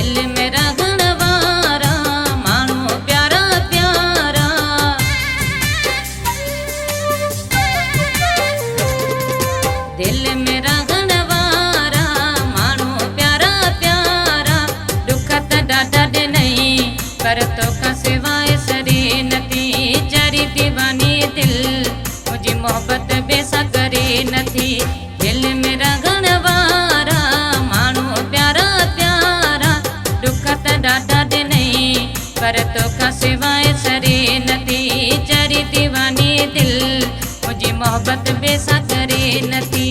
दिल मेरा घणवारा मानो प्यारा प्यारा। दिल मेरा घणवारा मानो प्यारा प्यारा। दुखत डाटा दे नहीं पर तो का सिवाय सरे नथी। जारी दीवानी दिल मुझी मोहब्बत बेसा करे नथी। दिल मेरा घणवारा मानो प्यारा प्यारा। दुखत डाटा दे नहीं पर तो का सिवाय सरे नथी। जारी दीवानी दिल मुझी मोहब्बत बेसा करे नथी।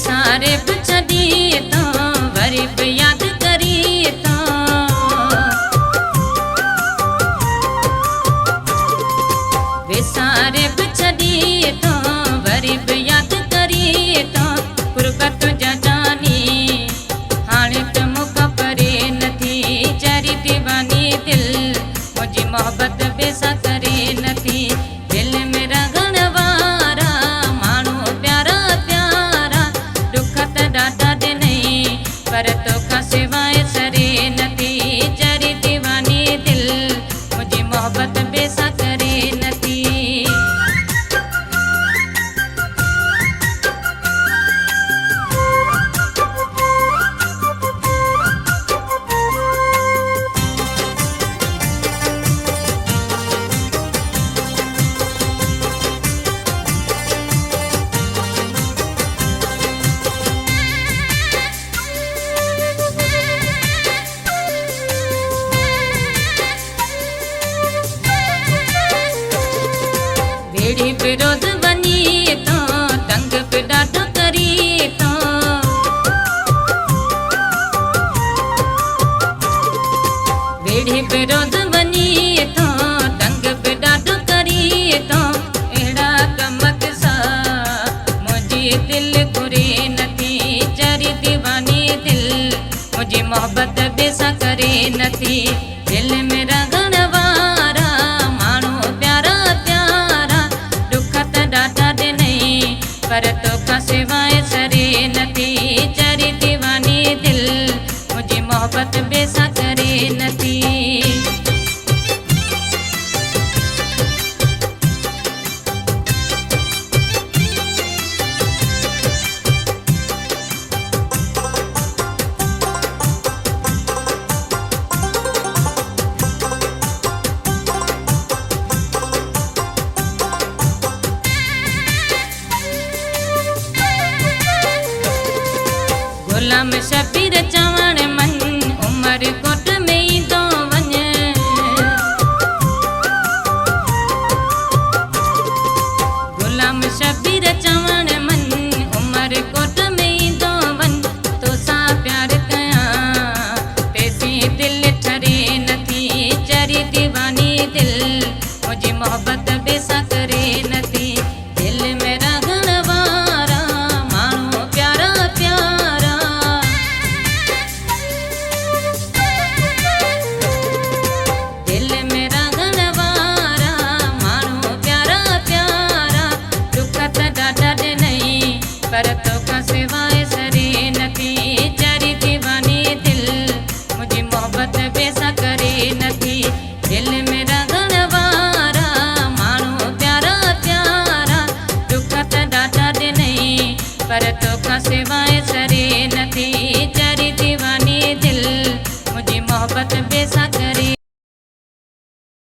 सारे पुछदी तो वरी पे याद करी तो। वे सारे पुछदी तो वरी पे याद करी तो। कुर्बत जा जानी हाणे तो मुख परे नथी। जारी दीवानी दिल मुझी मोहब्बत बेसा करे नथी। दिल मेरा घणवारा मानो प्यारा प्यारा। दुखत डाटा दे नहीं पर तो का सिवाय सरे नथी। जारी दीवानी दिल मुझी मोहब्बत बेसा करे नथी। विरोध बनी तो तंग पे डाटा करी तो। बेड़ी विरोध बनी तो तंग पे डाटा करी तो। एड़ा कमक सा मुझी दिल घुरे नथी। जारी दीवानी दिल मुझी मोहब्बत बेसा करे नथी। दिल मेरा घणवारा मानो प्यारा प्यारा। दुखत डाटा दे नहीं पर तो